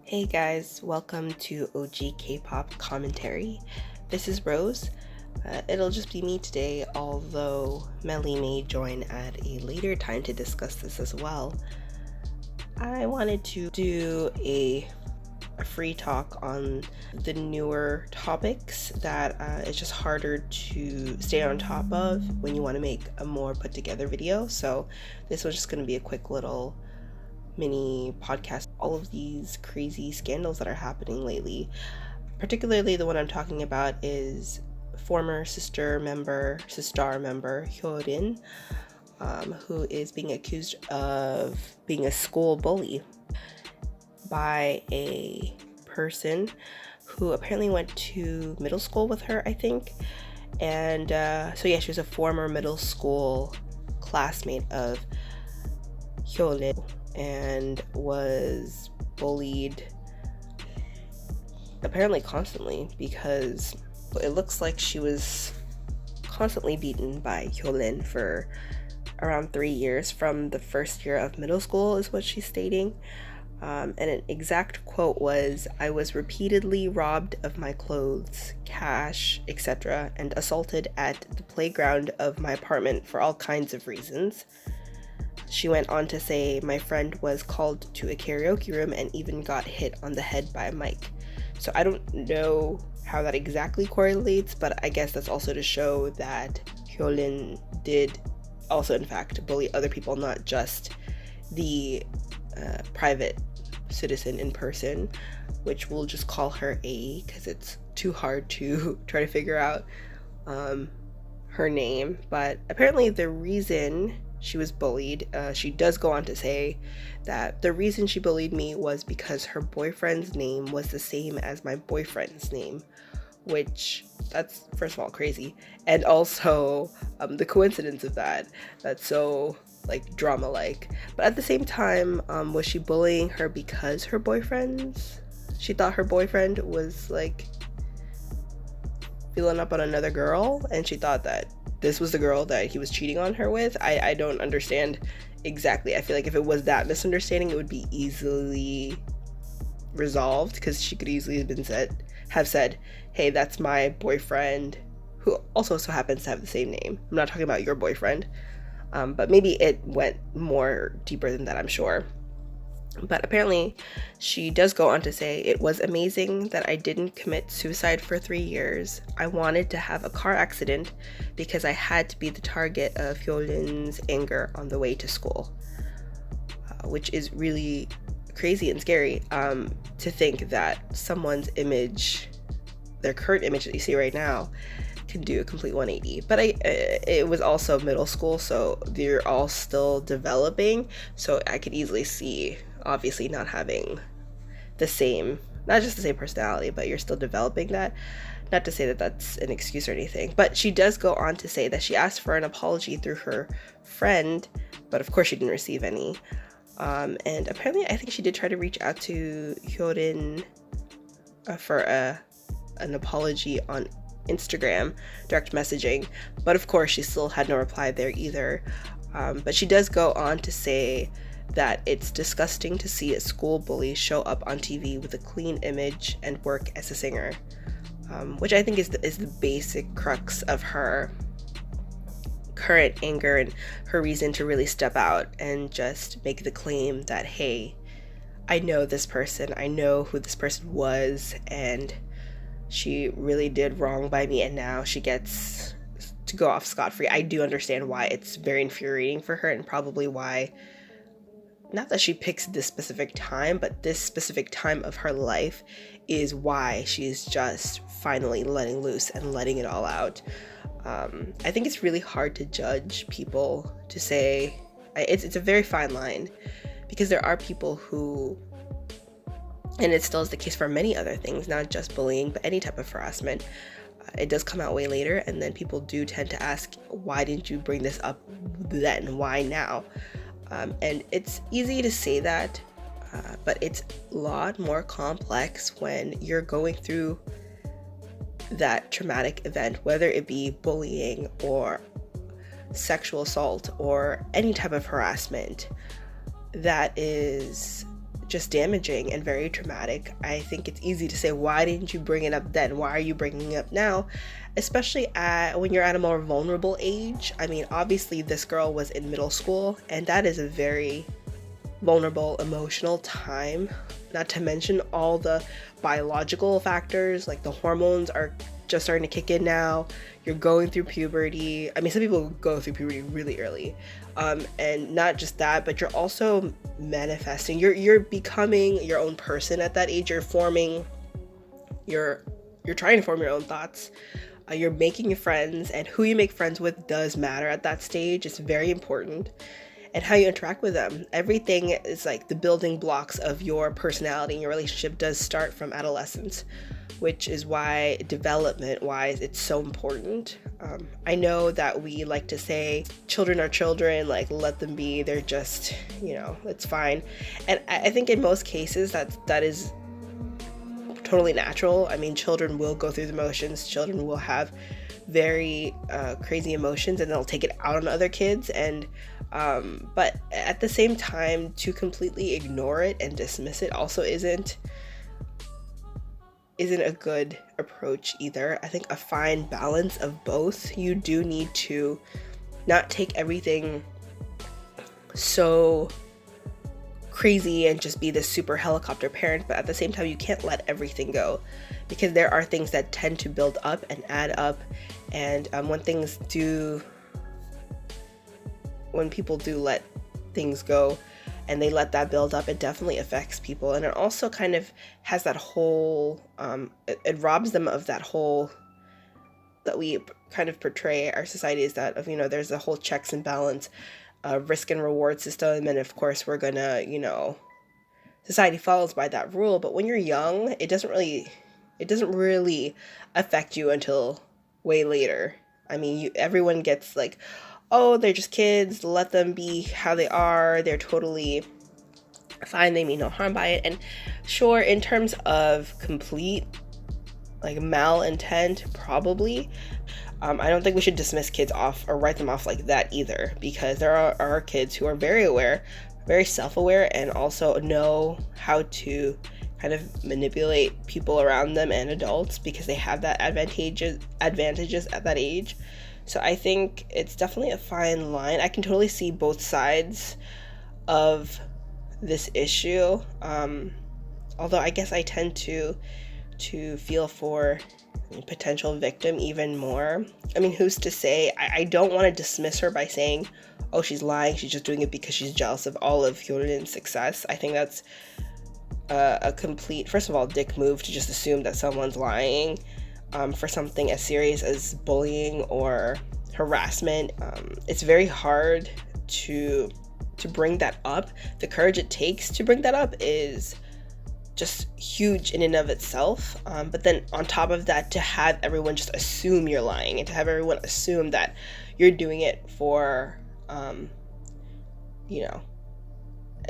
Hey guys, welcome to OGKPOP Kommentary. This is Rose. It'll just be me today, although Melly may join at a later time to discuss this as well. I wanted to do a free talk on the newer topics that it's just harder to stay on top of when you want to make a more put together video. So this was just going to be a quick little mini podcast. All of these crazy scandals that are happening lately, particularly the one I'm talking about is former SISTAR member Hyorin, who is being accused of being a school bully by a person who apparently went to middle school with her, I think. And so yeah, she was a former middle school classmate of Hyorin and was bullied apparently constantly, because it looks like she was constantly beaten by Hyorin for around 3 years from the first year of middle school, is what she's stating. And an exact quote was, "I was repeatedly robbed of my clothes, cash, etc., and assaulted at the playground of my apartment for all kinds of reasons." She went on to say, "My friend was called to a karaoke room and even got hit on the head by a mic." So I don't know how that exactly correlates, but I guess that's also to show that Hyorin did also in fact bully other people, not just the private citizen in person, which we'll just call her A because it's too hard to try to figure out her name. But apparently the reason she was bullied, she does go on to say that the reason she bullied me was because her boyfriend's name was the same as my boyfriend's name, which that's first of all crazy, and also the coincidence of that's so like drama like. But at the same time, was she bullying her because she thought her boyfriend was like feeling up on another girl and she thought that this was the girl that he was cheating on her with? I don't understand exactly. I feel like if it was that misunderstanding, it would be easily resolved, because she could easily have said, "Hey, that's my boyfriend, who also so happens to have the same name. I'm not talking about your boyfriend." But maybe it went more deeper than that, I'm sure. But apparently she does go on to say, "It was amazing that I didn't commit suicide for 3 years. I wanted to have a car accident because I had to be the target of Hyorin's anger on the way to school," which is really crazy and scary, to think that someone's image, their current image that you see right now, can do a complete 180. But it was also middle school, so they're all still developing, so I could easily see obviously not having not just the same personality, but you're still developing that. Not to say that that's an excuse or anything, but she does go on to say that she asked for an apology through her friend, but of course she didn't receive any. And apparently I think she did try to reach out to Hyorin for an apology on Instagram, direct messaging, but of course she still had no reply there either. But she does go on to say that it's disgusting to see a school bully show up on TV with a clean image and work as a singer, which I think is the basic crux of her current anger and her reason to really step out and just make the claim that, hey, I know this person, I know who this person was, and she really did wrong by me, and now she gets to go off scot-free. I do understand why it's very infuriating for her, and probably why, not that she picks this specific time, but this specific time of her life is why she's just finally letting loose and letting it all out. I think it's really hard to judge people, to say, it's a very fine line, because there are people who, and it still is the case for many other things, not just bullying, but any type of harassment, it does come out way later, and then people do tend to ask, why didn't you bring this up then? Why now? And it's easy to say that, but it's a lot more complex when you're going through that traumatic event, whether it be bullying or sexual assault or any type of harassment that is just damaging and very traumatic. I think it's easy to say, why didn't you bring it up then? Why are you bringing it up now? Especially when you're at a more vulnerable age. I mean, obviously this girl was in middle school, and that is a very vulnerable, emotional time, not to mention all the biological factors, like the hormones are just starting to kick in now. You're going through puberty. I mean, some people go through puberty really early, and not just that, but you're also manifesting. You're becoming your own person at that age. You're trying to form your own thoughts. You're making friends, and who you make friends with does matter at that stage. It's very important. And how you interact with them. Everything is like the building blocks of your personality and your relationship does start from adolescence, which is why development-wise, it's so important. I know that we like to say children are children, like let them be, they're just, it's fine. And I think in most cases that is totally natural. I mean, children will go through the motions, children will have very crazy emotions, and they'll take it out on other kids, and but at the same time, to completely ignore it and dismiss it also isn't a good approach either. I think a fine balance of both. You do need to not take everything so crazy and just be this super helicopter parent, but at the same time you can't let everything go, because there are things that tend to build up and add up, and when people do let things go and they let that build up, it definitely affects people. And it also kind of has that whole it robs them of that whole that we kind of portray our society is that of, there's a whole checks and balance risk and reward system, and of course we're gonna, society follows by that rule. But when you're young, it doesn't really affect you until way later. I mean, everyone gets like, oh, they're just kids, let them be how they are, they're totally fine, they mean no harm by it. And sure, in terms of complete like malintent, probably I don't think we should dismiss kids off or write them off like that either, because there are kids who are very aware, very self-aware, and also know how to kind of manipulate people around them and adults, because they have that advantages at that age. So I think it's definitely a fine line. I can totally see both sides of this issue. Although I guess I tend to feel for the potential victim even more. I mean, who's to say? I don't want to dismiss her by saying, oh, she's lying, she's just doing it because she's jealous of all of Hyorin's success. I think that's a complete, first of all, dick move to just assume that someone's lying. For something as serious as bullying or harassment, it's very hard to bring that up. The courage it takes to bring that up is just huge in and of itself. But then on top of that, to have everyone just assume you're lying, and to have everyone assume that you're doing it for,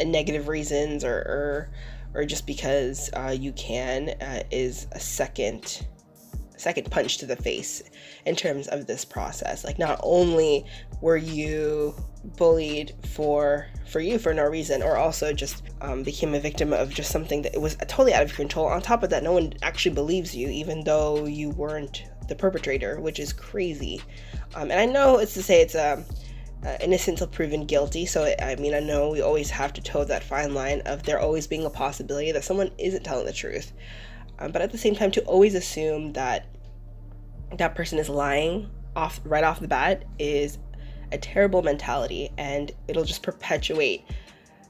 negative reasons or just because you can, is a second punch to the face in terms of this process. Like, not only were you bullied for no reason, or also just became a victim of just something that it was totally out of your control. On top of that, no one actually believes you, even though you weren't the perpetrator, which is crazy. And I know it's to say it's innocent until proven guilty. So I know we always have to toe that fine line of there always being a possibility that someone isn't telling the truth. But at the same time, to always assume that that person is lying right off the bat is a terrible mentality, and it'll just perpetuate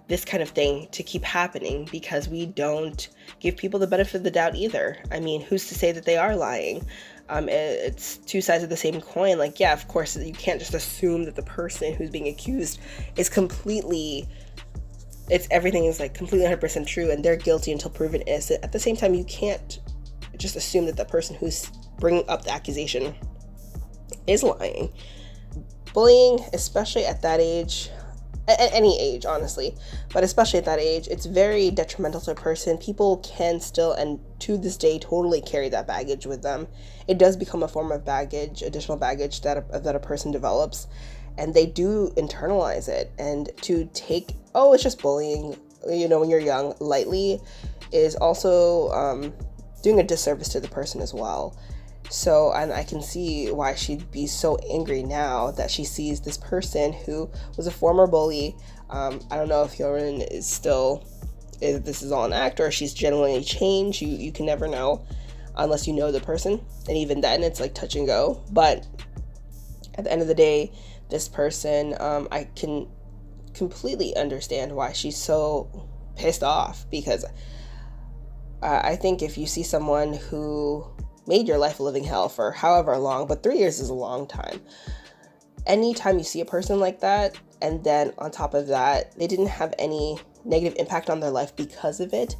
this kind of thing to keep happening, because we don't give people the benefit of the doubt either. I mean, who's to say that they are lying? It's two sides of the same coin. Like, yeah, of course, you can't just assume that the person who's being accused is everything is like completely 100% true and they're guilty until proven innocent. At the same time, you can't just assume that the person who's bringing up the accusation is lying. Bullying, especially at that age, at any age, honestly, but especially at that age, it's very detrimental to a person. People can still, and to this day, totally carry that baggage with them. It does become a form of baggage, additional baggage that a person develops, and they do internalize it. And to take, oh, it's just bullying, when you're young lightly is also doing a disservice to the person as well. So, and I can see why she'd be so angry now that she sees this person who was a former bully. I don't know if Hyorin is still, if this is all an act or she's genuinely changed. You can never know unless you know the person. And even then, it's like touch and go. But at the end of the day, this person, I can completely understand why she's so pissed off, because I think if you see someone who made your life a living hell for however long, but 3 years is a long time. Anytime you see a person like that, and then on top of that, they didn't have any negative impact on their life because of it,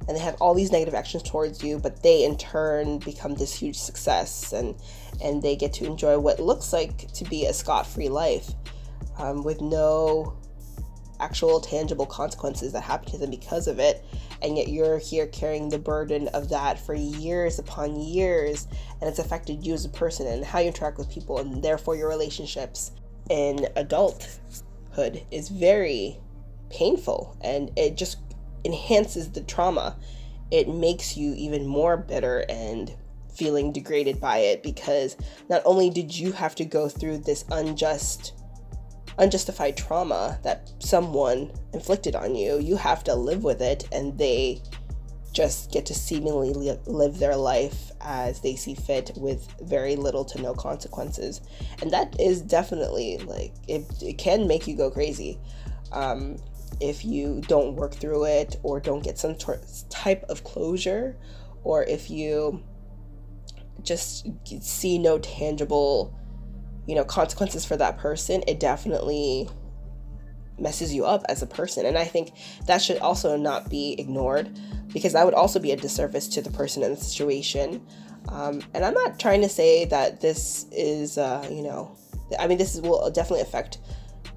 and they have all these negative actions towards you, but they in turn become this huge success, and they get to enjoy what looks like to be a scot-free life, with no actual tangible consequences that happen to them because of it, and yet you're here carrying the burden of that for years upon years, and it's affected you as a person and how you interact with people, and therefore your relationships in adulthood is very painful, and it just enhances the trauma. It makes you even more bitter and feeling degraded by it, because not only did you have to go through this unjustified trauma that someone inflicted on you, you have to live with it, and they just get to seemingly live their life as they see fit with very little to no consequences. And that is definitely, like, it can make you go crazy if you don't work through it, or don't get some type of closure, or if you just see no tangible consequences for that person. It definitely messes you up as a person. And I think that should also not be ignored, because that would also be a disservice to the person in the situation. And I'm not trying to say that this is, this will definitely affect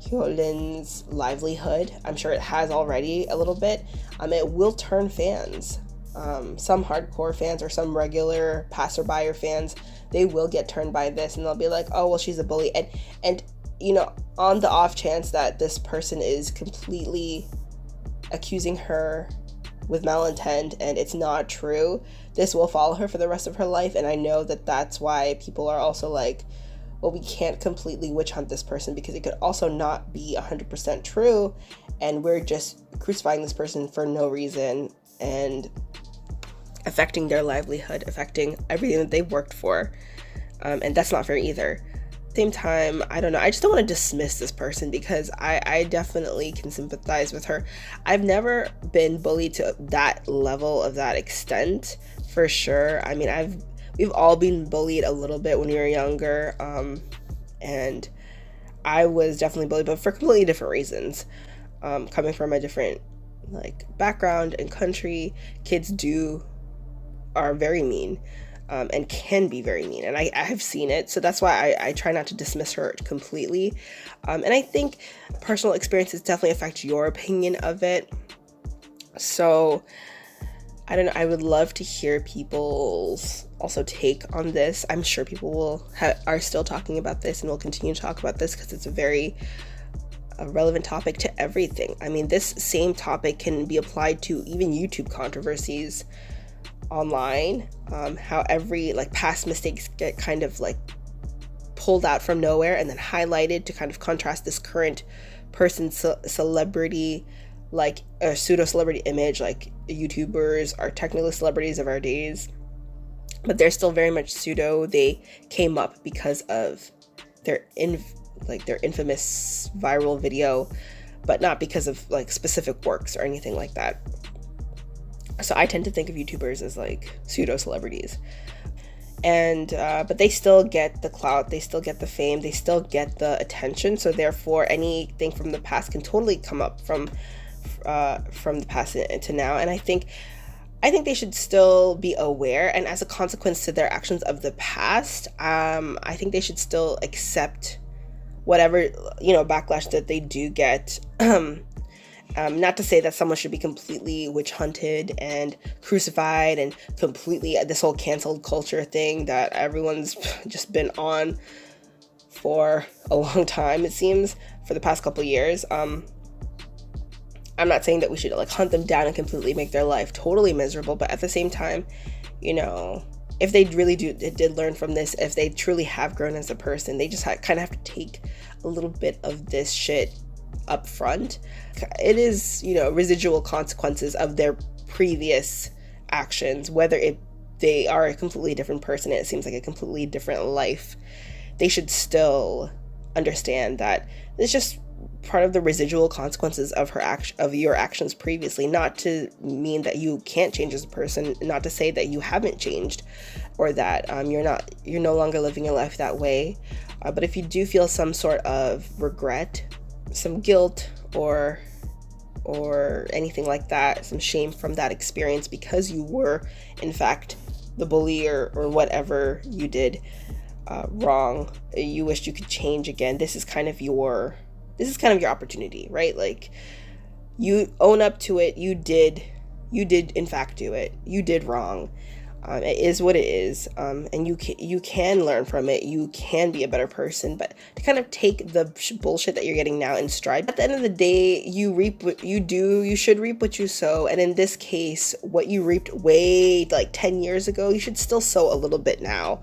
Hyorin's livelihood. I'm sure it has already a little bit. It will turn fans. Some hardcore fans or some regular passerby or fans, they will get turned by this, and they'll be like, oh, well, she's a bully. And on the off chance that this person is completely accusing her with malintent and it's not true, this will follow her for the rest of her life. And I know that that's why people are also like, well, we can't completely witch hunt this person, because it could also not be 100% true, and we're just crucifying this person for no reason and affecting their livelihood, affecting everything that they've worked for, and that's not fair either. Same time, I don't know, I just don't want to dismiss this person, because I definitely can sympathize with her. I've never been bullied to that level, of that extent, for sure. I mean, we've all been bullied a little bit when we were younger, and I was definitely bullied, but for completely different reasons. Coming from a different background and country, kids are very mean, and can be very mean, and I have seen it, so that's why I try not to dismiss her completely. And I think personal experiences definitely affect your opinion of it. So I don't know, I would love to hear people's also take on this. I'm sure people are still talking about this and will continue to talk about this, because it's a very relevant topic to everything. I mean, this same topic can be applied to even YouTube controversies online, how every past mistakes get kind of pulled out from nowhere and then highlighted to kind of contrast this current person's celebrity, a pseudo celebrity image. YouTubers are technically celebrities of our days, but they're still very much pseudo. They came up because of their infamous viral video, but not because of specific works or anything like that. So I tend to think of YouTubers as pseudo celebrities, and but they still get the clout, they still get the fame, they still get the attention. So therefore, anything from the past can totally come up from the past to now. And I think they should still be aware, and as a consequence to their actions of the past, I think they should still accept whatever backlash that they do get. Not to say that someone should be completely witch hunted and crucified and completely this whole canceled culture thing that everyone's just been on for a long time, it seems, for the past couple years. I'm not saying that we should like hunt them down and completely make their life totally miserable, but at the same time, you know, if they really did learn from this, if they truly have grown as a person, they just kind of have to take a little bit of this shit up front. It is, you know, residual consequences of their previous actions, whether they are a completely different person and it seems like a completely different life. They should still understand that it's just part of the residual consequences of your actions previously, not to mean that you can't change as a person, not to say that you haven't changed or that you're no longer living your life that way, but if you do feel some sort of regret, some guilt, or anything like that, some shame from that experience because you were in fact the bully or whatever you did wrong, you wished you could change again, this is kind of your opportunity, right? Like, you own up to it. You did in fact do it. You did wrong. It is what it is, and you can learn from it. You can be a better person, but to kind of take the bullshit that you're getting now in stride. At the end of the day, you reap what you do. You should reap what you sow, and in this case, what you reaped way like 10 years ago, you should still sow a little bit now.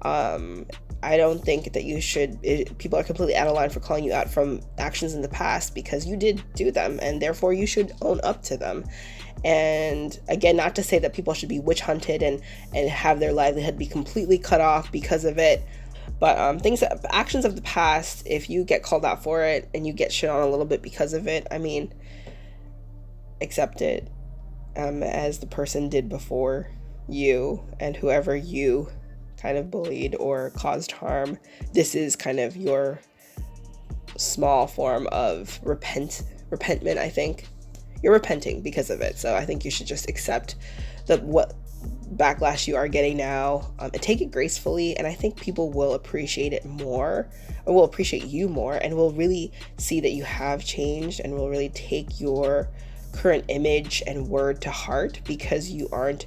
I don't think that people are completely out of line for calling you out from actions in the past, because you did do them and therefore you should own up to them. And again, not to say that people should be witch hunted and have their livelihood be completely cut off because of it, but actions of the past, if you get called out for it and you get shit on a little bit because of it, I mean, accept it as the person did before you, and whoever you kind of bullied or caused harm, this is kind of your small form of repentment. I think you're repenting because of it, so I think you should just accept what backlash you are getting now, and take it gracefully, and I think people will appreciate it more, or will appreciate you more, and will really see that you have changed, and will really take your current image and word to heart, because you aren't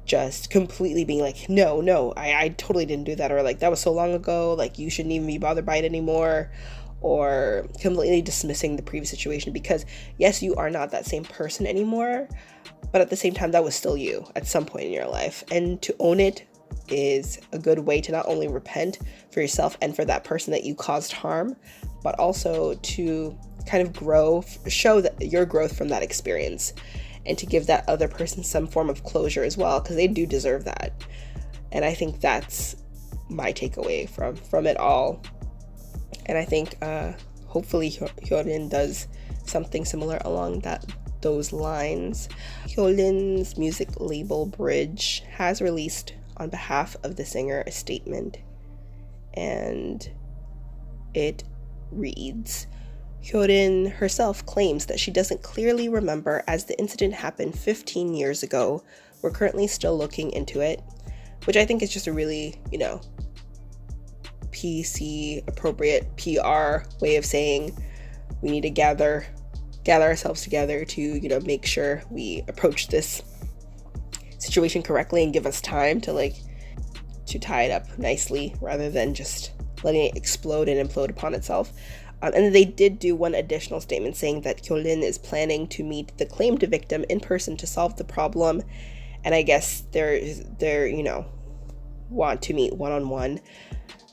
just completely being like, no, I totally didn't do that, or like, that was so long ago, like, you shouldn't even be bothered by it anymore, or completely dismissing the previous situation, because yes, you are not that same person anymore, but at the same time, that was still you at some point in your life, and to own it is a good way to not only repent for yourself and for that person that you caused harm, but also to kind of show that your growth from that experience, and to give that other person some form of closure as well, because they do deserve that. And I think that's my takeaway from it all. And I think hopefully Hyorin does something similar along those lines. Hyorin's music label Bridge has released on behalf of the singer a statement, and it reads, Hyorin herself claims that she doesn't clearly remember, as the incident happened 15 years ago. We're currently still looking into it, which I think is just a really, PC appropriate PR way of saying we need to gather ourselves together to, make sure we approach this situation correctly and give us time to tie it up nicely, rather than just letting it explode and implode upon itself. And they did do one additional statement saying that Hyorin is planning to meet the claimed victim in person to solve the problem. And I guess they're want to meet one-on-one.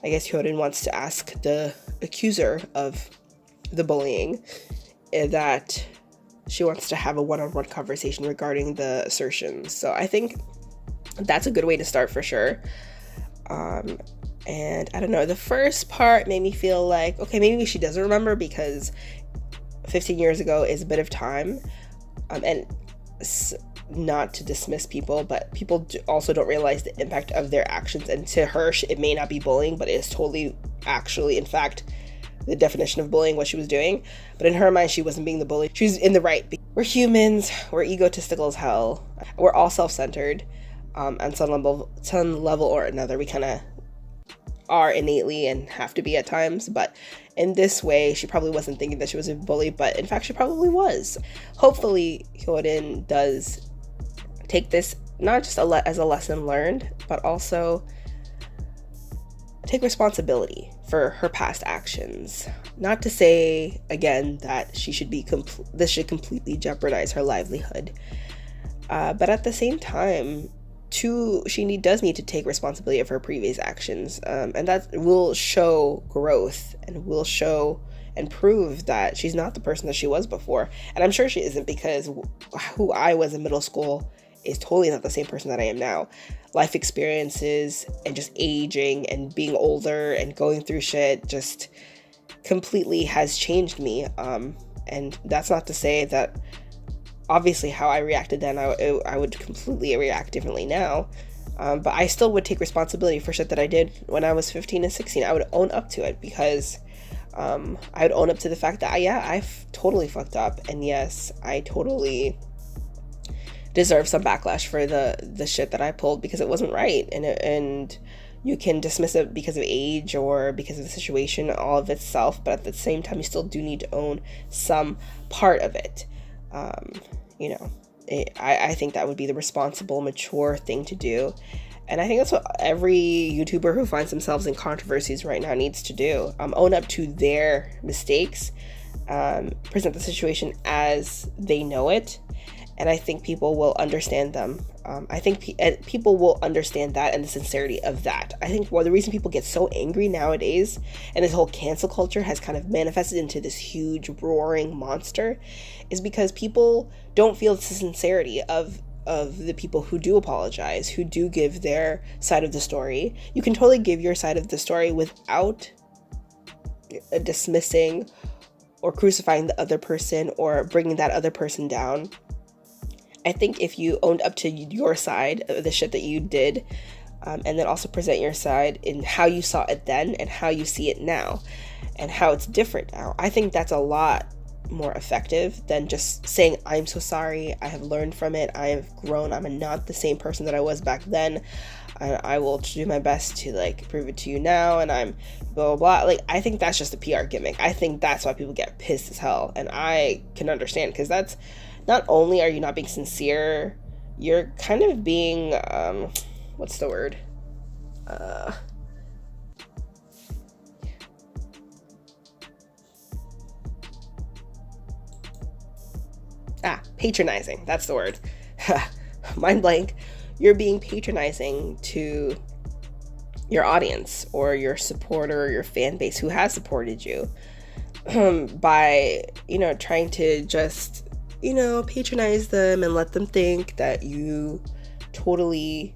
I guess Hyorin wants to ask the accuser of the bullying that she wants to have a one-on-one conversation regarding the assertions. So I think that's a good way to start for sure. And I don't know, the first part made me feel like, okay, maybe she doesn't remember, because 15 years ago is a bit of time. And not to dismiss people, but people also don't realize the impact of their actions. And to her, it may not be bullying, but it is totally actually, in fact, the definition of bullying, what she was doing. But in her mind, she wasn't being the bully. She was in the right. We're humans. We're egotistical as hell. We're all self-centered. On some level or another, we kind of are innately and have to be at times, but in this way, she probably wasn't thinking that she was a bully, but in fact, she probably was. Hopefully, Hyorin does take this not just as a lesson learned, but also take responsibility for her past actions. Not to say, again, that she should be this should completely jeopardize her livelihood. But at the same time, she does need to take responsibility of her previous actions. And that will show growth and will show and prove that she's not the person that she was before. And I'm sure she isn't, because who I was in middle school is totally not the same person that I am now. Life experiences and just aging and being older and going through shit just completely has changed me. And that's not to say that obviously how I reacted then, I would completely react differently now. But I still would take responsibility for shit that I did when I was 15 and 16. I would own up to it, because I would own up to the fact that I've totally fucked up. And yes, I totally deserve some backlash for the shit that I pulled, because it wasn't right. And you can dismiss it because of age or because of the situation all of itself, but at the same time, you still do need to own some part of it. I think that would be the responsible, mature thing to do. And I think that's what every YouTuber who finds themselves in controversies right now needs to do. Own up to their mistakes, present the situation as they know it, and I think people will understand them. I think people will understand that and the sincerity of that. I think the reason people get so angry nowadays, and this whole cancel culture has kind of manifested into this huge roaring monster, is because people don't feel the sincerity of the people who do apologize, who do give their side of the story. You can totally give your side of the story without dismissing or crucifying the other person or bringing that other person down. I think if you owned up to your side of the shit that you did, and then also present your side in how you saw it then and how you see it now and how it's different now, I think that's a lot more effective than just saying, I'm so sorry, I have learned from it, I have grown, I'm not the same person that I was back then, I will do my best to prove it to you now, and I'm blah blah blah. I think that's just a PR gimmick. I think that's why people get pissed as hell, and I can understand, because that's not only are you not being sincere, you're kind of being what's the word, patronizing. That's the word. Mind blank. You're being patronizing to your audience or your supporter or your fan base who has supported you by, trying to just, patronize them and let them think that you totally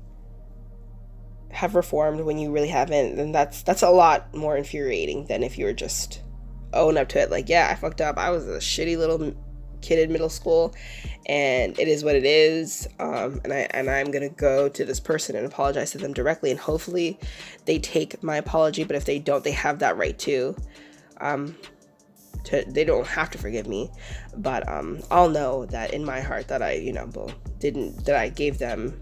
have reformed when you really haven't. And that's a lot more infuriating than if you were just own up to it. I fucked up. I was a shitty little kid in middle school, and it is what it is. And I'm gonna go to this person and apologize to them directly, and hopefully they take my apology. But if they don't, they have that right too. They don't have to forgive me, but I'll know that in my heart that I, that I gave them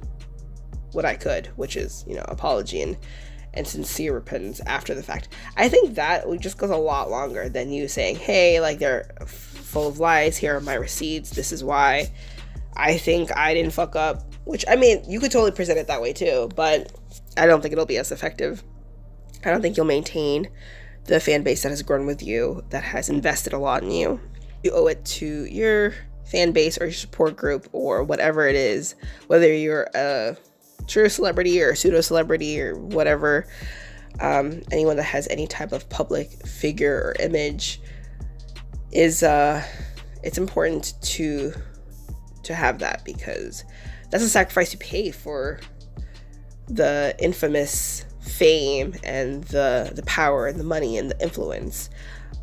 what I could, which is, apology and sincere repentance after the fact. I think that just goes a lot longer than you saying, hey, they're full of lies, here are my receipts, this is why I think I didn't fuck up. Which, you could totally present it that way too, but I don't think it'll be as effective. I don't think you'll maintain the fan base that has grown with you, that has invested a lot in you. You owe it to your fan base or your support group or whatever it is, whether you're a true celebrity or a pseudo celebrity or whatever, anyone that has any type of public figure or image is it's important to have that, because that's a sacrifice you pay for the infamous fame and the power and the money and the influence.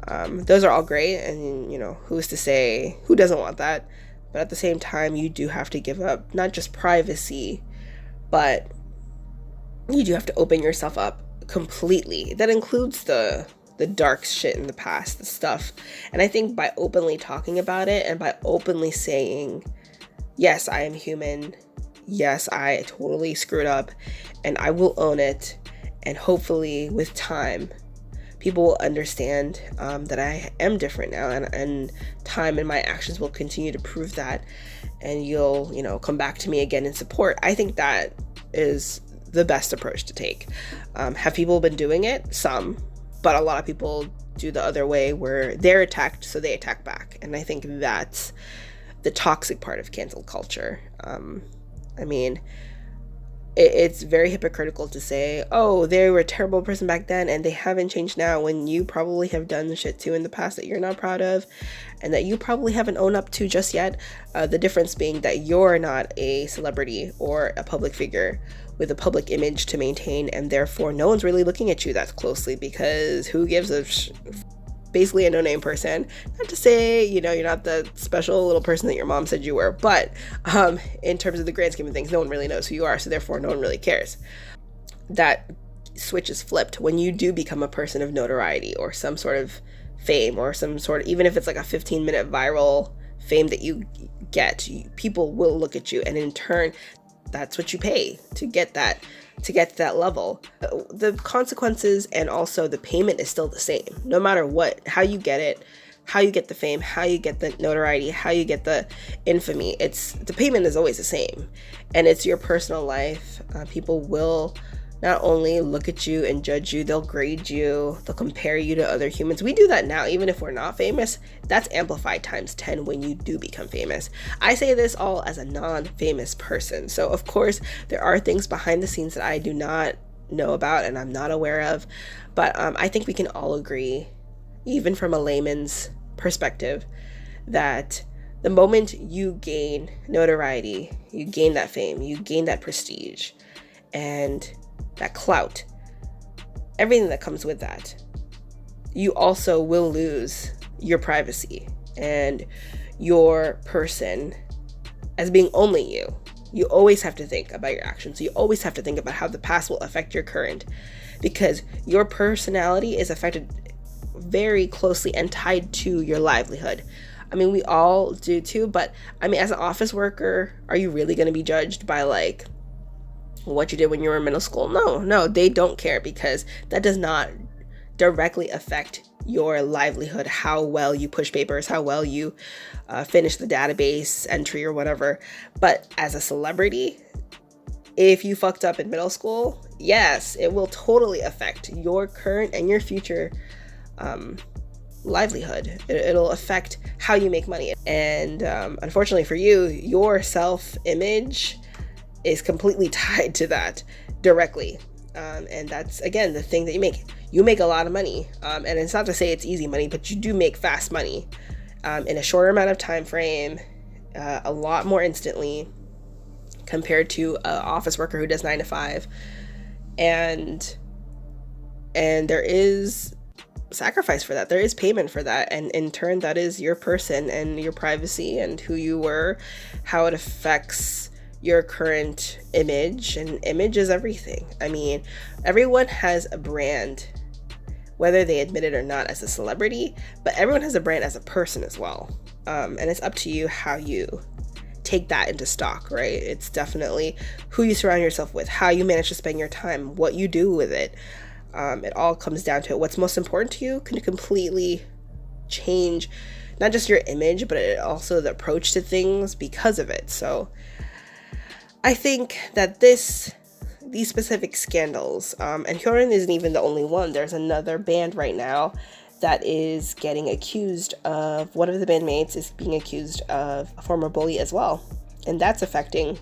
Those are all great, and who's to say who doesn't want that? But at the same time, you do have to give up not just privacy, but you do have to open yourself up completely. That includes the dark shit in the past, the stuff. And I think by openly talking about it and by openly saying, yes, I am human, yes, I totally screwed up, and I will own it, and hopefully with time people will understand that I am different now, and time and my actions will continue to prove that, and you'll come back to me again in support. I think that is the best approach to take. Have people been doing it? Some, but a lot of people do the other way where they're attacked, so they attack back. And I think that's the toxic part of cancel culture. I mean, it's very hypocritical to say, oh, they were a terrible person back then and they haven't changed now, when you probably have done shit too in the past that you're not proud of and that you probably haven't owned up to just yet. The difference being that you're not a celebrity or a public figure with a public image to maintain, and therefore no one's really looking at you that closely, because who gives a basically a no-name person. Not to say, you know, you're not the special little person that your mom said you were, but in terms of the grand scheme of things, no one really knows who you are, so therefore no one really cares. That switch is flipped when you do become a person of notoriety or some sort of fame, or some sort of, even if it's like a 15-minute viral fame that you get, people will look at you, and in turn that's what you pay to get to that level. The consequences and also the payment is still the same, no matter what, how you get it, how you get the fame, how you get the notoriety, how you get the infamy. The payment is always the same, and it's your personal life. People will not only look at you and judge you, they'll grade you, they'll compare you to other humans. We do that now, even if we're not famous. That's amplified times 10 when you do become famous. I say this all as a non-famous person, so of course there are things behind the scenes that I do not know about and I'm not aware of, but I think we can all agree, even from a layman's perspective, that the moment you gain notoriety, you gain that fame, you gain that prestige, and that clout, everything that comes with that, you also will lose your privacy and your person as being only you. You always have to think about your actions. You always have to think about how the past will affect your current, because your personality is affected very closely and tied to your livelihood. I mean, we all do too, but I mean, as an office worker, are you really going to be judged by like what you did when you were in middle school? No, they don't care, because that does not directly affect your livelihood, how well you push papers, how well you finish the database entry or whatever. But as a celebrity, if you fucked up in middle school, yes, it will totally affect your current and your future livelihood. It'll affect how you make money. And unfortunately for you, your self-image is completely tied to that directly. And that's, again, the thing that you make a lot of money, and it's not to say it's easy money, but you do make fast money in a shorter amount of time frame, a lot more instantly compared to an office worker who does 9 to 5. And there is sacrifice for that, there is payment for that, and in turn that is your person and your privacy and who you were, how it affects your current image. And image is everything. I mean, everyone has a brand, whether they admit it or not, as a celebrity, but everyone has a brand as a person as well. And it's up to you how you take that into stock, right? It's definitely who you surround yourself with, how you manage to spend your time, what you do with it. It all comes down to it. What's most important to you can completely change not just your image, but also the approach to things because of it. So I think that these specific scandals, and Hyorin isn't even the only one. There's another band right now that is getting accused of, one of the bandmates is being accused of a former bully as well. And that's affecting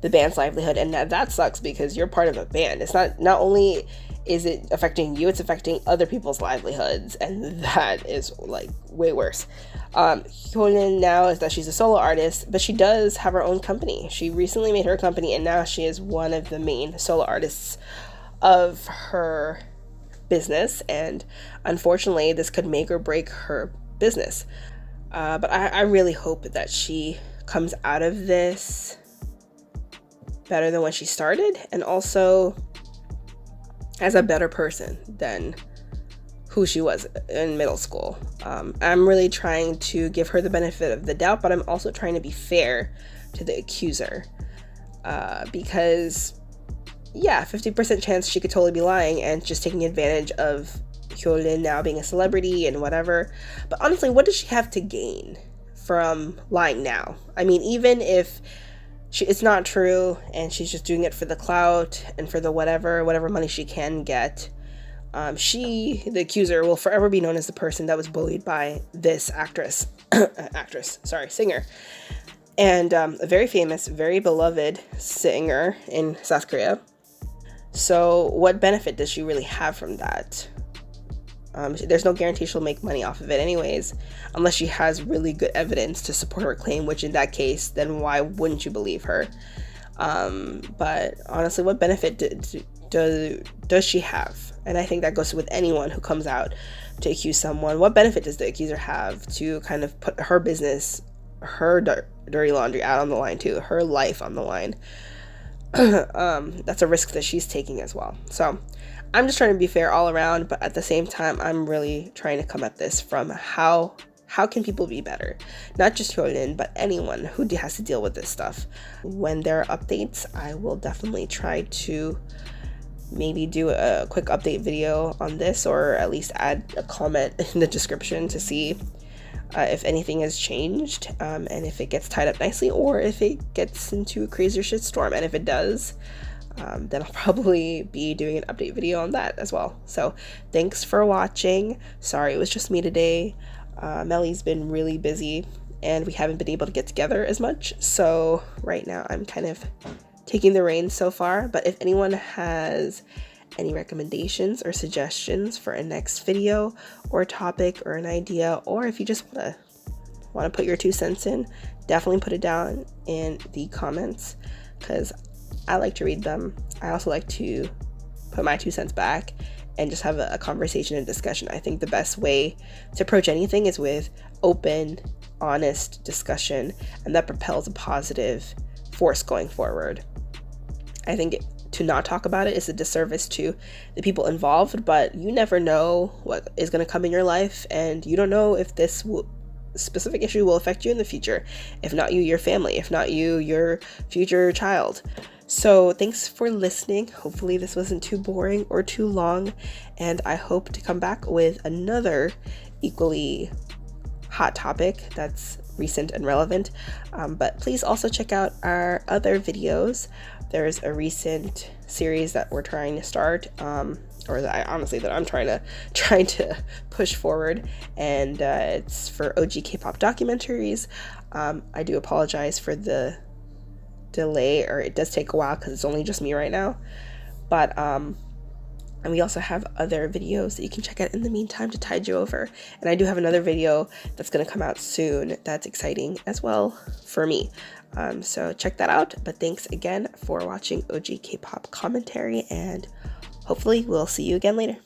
the band's livelihood. And that sucks, because you're part of a band. It's not only is it affecting you, it's affecting other people's livelihoods. And that is like way worse. Hyorin now is that she's a solo artist, but she does have her own company. She recently made her company, and now she is one of the main solo artists of her business. And unfortunately, this could make or break her business. But I really hope that she comes out of this better than when she started, and also as a better person than who she was in middle school. I'm really trying to give her the benefit of the doubt, but I'm also trying to be fair to the accuser, because 50% chance she could totally be lying and just taking advantage of Hyorin now being a celebrity and whatever. But honestly, what does she have to gain from lying now? I mean, even if it's not true and she's just doing it for the clout and for the whatever money she can get, The accuser, will forever be known as the person that was bullied by this singer, and a very famous, very beloved singer in South Korea. So what benefit does she really have from that? There's no guarantee she'll make money off of it anyways, unless she has really good evidence to support her claim, which in that case, then why wouldn't you believe her? But honestly, what benefit does she have? And I think that goes with anyone who comes out to accuse someone. What benefit does the accuser have to kind of put her business, her dirty laundry out on the line too, her life on the line? That's a risk that she's taking as well. So I'm just trying to be fair all around, but at the same time, I'm really trying to come at this from how can people be better? Not just Hyorin, but anyone who has to deal with this stuff. When there are updates, I will definitely try to maybe do a quick update video on this, or at least add a comment in the description to see if anything has changed, and if it gets tied up nicely, or if it gets into a crazier shitstorm. And if it does, then I'll probably be doing an update video on that as well. So thanks for watching. Sorry it was just me today. Melly's been really busy and we haven't been able to get together as much, so right now I'm kind of taking the reins so far. But if anyone has any recommendations or suggestions for a next video or topic or an idea, or if you just want to put your 2 cents in, definitely put it down in the comments, because I like to read them. I also like to put my 2 cents back and just have a conversation and discussion. I think the best way to approach anything is with open, honest discussion, and that propels a positive force going forward. I think to not talk about it is a disservice to the people involved, but you never know what is going to come in your life, and you don't know if this specific issue will affect you in the future. If not you, your family. If not you, your future child. So thanks for listening. Hopefully this wasn't too boring or too long, and I hope to come back with another equally hot topic that's recent and relevant. But please also check out our other videos. There's a recent series that we're trying to start, or that I'm trying to push forward, and it's for OGKPOP documentaries. I do apologize for the delay, or it does take a while because it's only just me right now, but and we also have other videos that you can check out in the meantime to tide you over. And I do have another video that's going to come out soon that's exciting as well for me, so check that out. But thanks again for watching OGKPOP Commentary, and hopefully we'll see you again later.